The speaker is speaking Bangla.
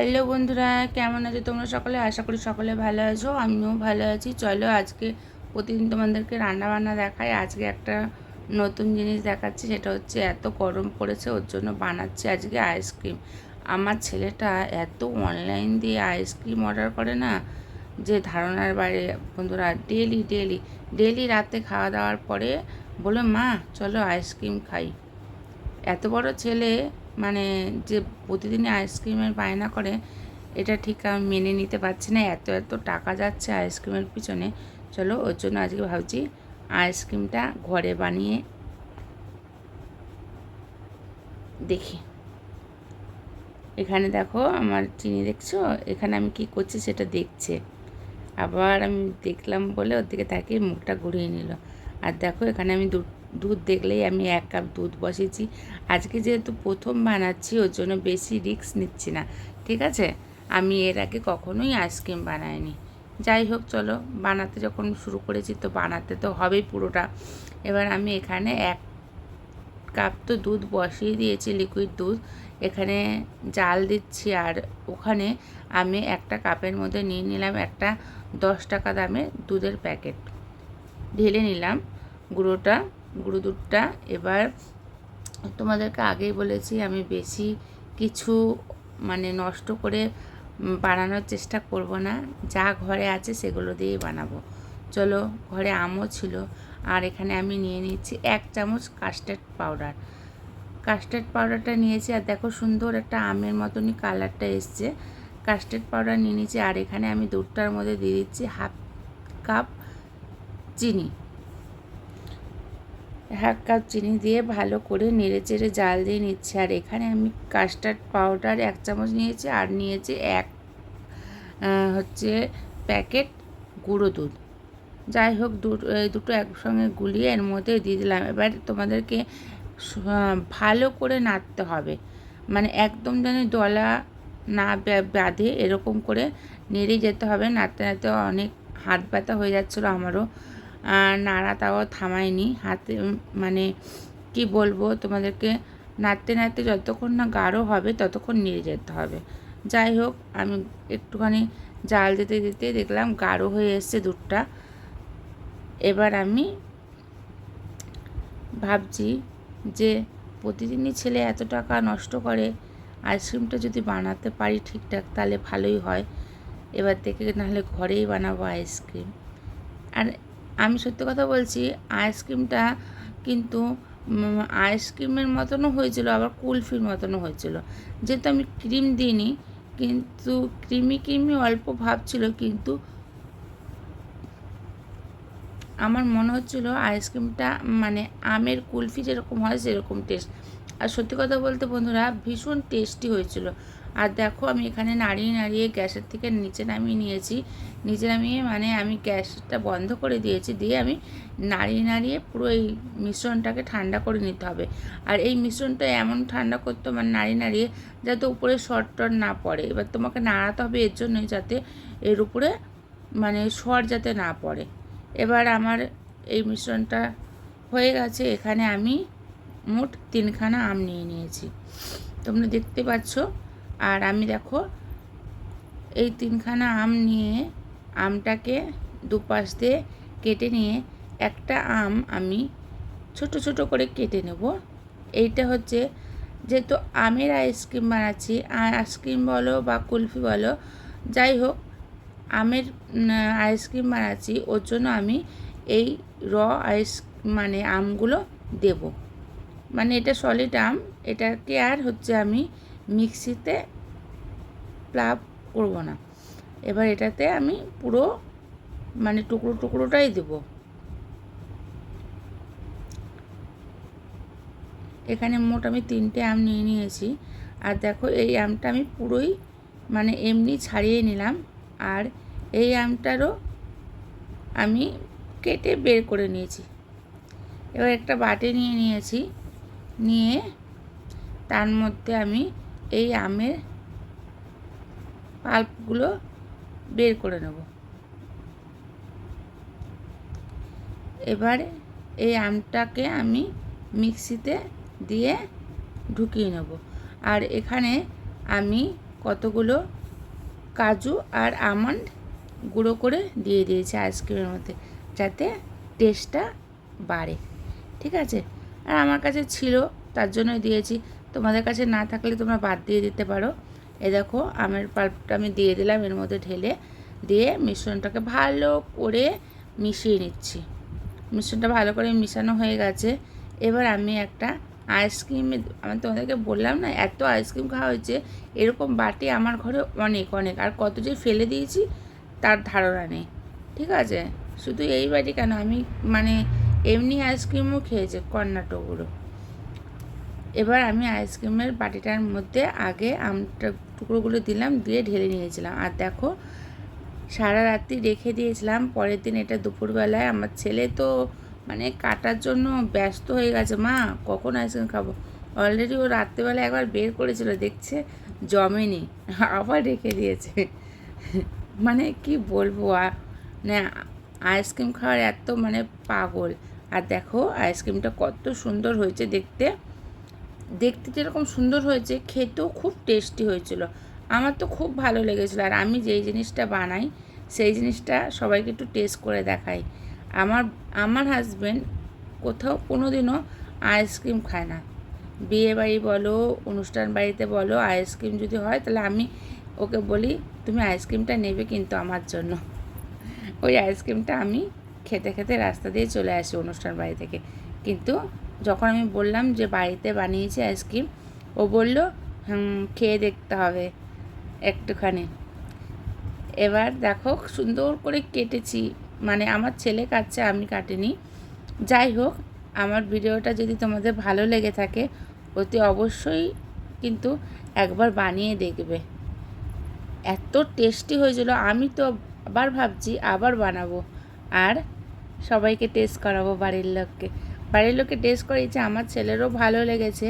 হ্যালো বন্ধুরা, কেমন আছো তোমরা সকলে? আশা করি সকলে ভালো আছো, আমিও ভালো আছি। চলো আজকে প্রতিদিন তোমাদেরকে রান্না বান্না দেখাই। আজকে একটা নতুন জিনিস দেখাচ্ছি, সেটা হচ্ছে এত গরম পড়েছে ওর জন্য বানাচ্ছি আজকে আইসক্রিম। আমার ছেলেটা এত অনলাইন দিয়ে আইসক্রিম অর্ডার করে না, যে ধারণার বাইরে। বন্ধুরা ডেলি ডেলি ডেলি রাতে খাওয়া দাওয়ার পরে বলে, মা চলো আইসক্রিম খাই। এত বড় ছেলে, মানে যে প্রতিদিনই আইসক্রিমের বায়না করে, এটা ঠিক আমি মেনে নিতে পারছি না। এত এত টাকা যাচ্ছে আইসক্রিমের পিছনে। চলো ওর জন্য আজকে ভাবছি আইসক্রিমটা ঘরে বানিয়ে দেখি। এখানে দেখো আমার চিনি, দেখছো? এখানে আমি কি করছি সেটা দেখছে। আবার আমি দেখলাম বলে ওর দিকে তাকিয়ে মুখটা ঘুরিয়ে নিল। আর দেখো এখানে আমি দুধ দেখলেই আমি 1 কাপ দুধ বসিয়েছি। আজকে যেহেতু প্রথম বানাচ্ছি ওর জন্য বেশি রিস্ক নিচ্ছি না, ঠিক আছে? আমি এর আগে কখনোই আইসক্রিম বানাইনি। যাই হোক, চলো বানাতে যখন শুরু করেছি তো বানাতে তো হবেই পুরোটা। এবার আমি এখানে 1 কাপ তো দুধ বসিয়ে দিয়েছি, লিকুইড দুধ। এখানে জাল দিচ্ছি। আর ওখানে আমি একটা কাপের মধ্যে নিয়ে নিলাম একটা 10 টাকা দামের দুধের প্যাকেট, ঢেলে নিলাম গুঁড়ো দুধটা। এবার তোমাদেরকে আগেই বলেছি আমি বেশি কিছু মানে নষ্ট করে বানানোর চেষ্টা করব না, যা ঘরে আছে সেগুলো দিয়েই বানাবো। চলো, ঘরে আমও ছিল। আর এখানে আমি নিয়ে নিচ্ছি 1 চামচ কাস্টার্ড পাউডারটা নিয়েছি। আর দেখো সুন্দর একটা আমের মতনই কালারটা এসছে। কাস্টার্ড পাউডার নিয়ে নিয়েছি। আর এখানে আমি দুধটার মধ্যে দিয়ে দিচ্ছি 1/2 কাপ চিনি। 1 কাপ চিনি দিয়ে ভালো করে নেড়ে চেড়ে জাল দিয়ে নিচ্ছি। আর এখানে আমি কাস্টার্ড পাউডার 1 চামচ নিয়েছি, আর নিয়েছি হচ্ছে প্যাকেট গুঁড়ো দুধ। যাই হোক, দুটো একসঙ্গে গুলিয়ে এর মধ্যে দিয়ে দিলাম। এবার তোমাদেরকে ভালো করে নাড়তে হবে, মানে একদম যেন দলা না বাঁধে, এরকম করে নেড়ে যেতে হবে। নাড়তে নাড়তে অনেক হাত ব্যথা হয়ে যাচ্ছিলো আমারও। নাড়া তাও থামায়নি হাতে, মানে কি বলবো তোমাদেরকে, নাড়তে নাড়তে যতক্ষণ না গাঢ় হবে ততক্ষণ নেড়ে যেতে হবে। যাই হোক, আমি একটুখানি জাল দিতে দিতে দেখলাম গাঢ় হয়ে এসছে দুধটা। এবার আমি ভাবছি যে প্রতিদিনই ছেলে এত টাকা নষ্ট করে, আইসক্রিমটা যদি বানাতে পারি ঠিকঠাক তাহলে ভালোই হয়। এবার থেকে নাহলে ঘরেই বানাবো আইসক্রিম। আর আমি সত্যি কথা বলছি, আইসক্রিমটা কিন্তু আইসক্রিমের মতনও হয়েছিল, আবার কুলফির মতনও হয়েছিল। যেহেতু আমি ক্রিম দিইনি, কিন্তু ক্রিমি অল্প ভাব ছিল, কিন্তু আমার মনে হচ্ছিলো আইসক্রিমটা মানে আমের কুলফি যেরকম হয় সেরকম টেস্ট। আর সত্যি কথা বলতে বন্ধুরা, ভীষণ টেস্টি হয়েছিল। আর দেখো আমি এখানে নাড়িয়ে নাড়িয়ে গ্যাসের থেকে নিচে নামিয়ে নিয়েছি। নিচে নামিয়ে মানে আমি গ্যাসটা বন্ধ করে দিয়েছি, দিয়ে আমি নাড়িয়ে নাড়িয়ে পুরো এই মিশ্রণটাকে ঠান্ডা করে নিতে হবে। আর এই মিশ্রণটা এমন ঠান্ডা করতে, মানে নাড়িয়ে নাড়িয়ে যাতে উপরে শর্ট না পড়ে। এবার তোমাকে নাড়াতে হবে এর জন্যই, যাতে এর উপরে মানে শর যাতে না পড়ে। এবার আমার এই মিশ্রণটা হয়ে গেছে। এখানে আমি মোট 3খানা আম নিয়ে নিয়েছি, তোমরা দেখতে পাচ্ছ। আর আমি দেখো এই 3খানা আম নিয়ে আমটাকে দুপাশ দিয়ে কেটে নিয়ে একটা আম আমি ছোট ছোট করে কেটে নেব। এইটা হচ্ছে, যেহেতু আমের আইসক্রিম বানাচ্ছি, আইসক্রিম বলো বা কুলফি বলো, যাই হোক আমের আইসক্রিম বানাচ্ছি, ওর জন্য আমি এই মানে আমগুলো দেব। মানে এটা সলিড আম, এটাকে আর হচ্ছে আমি মিক্সিতে প্লাগ করব না। এবার এটাতে আমি পুরো মানে টুকরোটাই দেব। এখানে মোট আমি 3টে আম নিয়ে নিয়েছি। আর দেখো এই আমটা আমি পুরোই মানে এমনি ছাড়িয়ে নিলাম। আর এই আমটারও আমি কেটে বের করে নিয়েছি। এবার একটা বাটি নিয়ে নিয়েছি, নিয়ে তার মধ্যে আমি এই আমের পাল্পগুলো বের করে নেব। এবার এই আমটাকে আমি মিক্সিতে দিয়ে ঢুকিয়ে নেব। আর এখানে আমি কতগুলো কাজু আর আমন্ড গুঁড়ো করে দিয়ে দিয়েছি আইসক্রিমের মধ্যে, যাতে টেস্টটা বাড়ে। ঠিক আছে, আর আমার কাছে ছিল তার জন্যই দিয়েছি, তোমাদের কাছে না থাকলে তোমরা বাদ দিয়ে দিতে পারো। এই দেখো আমের পাল্পটা আমি দিয়ে দিলাম এর মধ্যে ঢেলে, দিয়ে মিশ্রণটাকে ভালো করে মিশিয়ে নিচ্ছি। মিশ্রণটা ভালো করে মিশানো হয়ে গেছে। এবার আমি একটা আইসক্রিমে, আমি তোমাদেরকে বললাম না এত আইসক্রিম খাওয়া হয়েছে, এরকম বাটি আমার ঘরে অনেক অনেক, আর কত যে ফেলে দিয়েছি তার ধারণা নেই। ঠিক আছে, শুধু এই বাটি কেন, আমি মানে এমনি আইসক্রিমও খেয়েছে কর্নাটকগুলো। এবার আমি আইসক্রিমের বাটিটার মধ্যে আগে আমটা টুকরোগুলো দিলাম, দিয়ে ঢেলে নিয়েছিলাম। আর দেখো সারা রাত্রি রেখে দিয়েছিলাম, পরের দিন এটা দুপুরবেলায় আমার ছেলে তো মানে কাটার জন্য ব্যস্ত হয়ে গেছে, মা কখন আইসক্রিম খাবো। অলরেডি ও রাত্রেবেলা একবার বের করেছিল, দেখছে জমেনি, আবার রেখে দিয়েছে। মানে কি বলবো, মানে আইসক্রিম খাওয়ার এত মানে পাগল। আর দেখো আইসক্রিমটা কত সুন্দর হয়েছে দেখতে, দেখতে যেরকম সুন্দর হয়েছে খেতেও খুব টেস্টি হয়েছিল। আমার তো খুব ভালো লেগেছিলো। আর আমি যেই জিনিসটা বানাই সেই জিনিসটা সবাইকে একটু টেস্ট করে দেখাই। আমার হাজব্যান্ড কোথাও কোনো দিনও আইসক্রিম খায় না। বিয়ে বাড়ি বলো, অনুষ্ঠান বাড়িতে বলো, আইসক্রিম যদি হয় তাহলে আমি ওকে বলি তুমি আইসক্রিমটা নেবে কিন্তু আমার জন্য। ওই আইসক্রিমটা আমি খেতে খেতে রাস্তা দিয়ে চলে আসি অনুষ্ঠান বাড়ি থেকে। কিন্তু যখন আমি বললাম যে বাড়িতে বানিয়েছি আইসক্রিম, ও বলল খেয়ে দেখতে হবে একটুখানি। এবার দেখো সুন্দর করে কেটেছি, মানে আমার ছেলে কাটছে, আমি কাটিনি। যাই হোক, আমার ভিডিওটা যদি তোমাদের ভালো লেগে থাকে অতি অবশ্যই কিন্তু একবার বানিয়ে দেখবে। এত টেস্টি হয়েছিল, আমি তো আবার ভাবছি আবার বানাবো, আর সবাইকে টেস্ট করাবো, বাড়ির লোককে টেস্ট করিয়েছি। আমার ছেলেরও ভালো লেগেছে।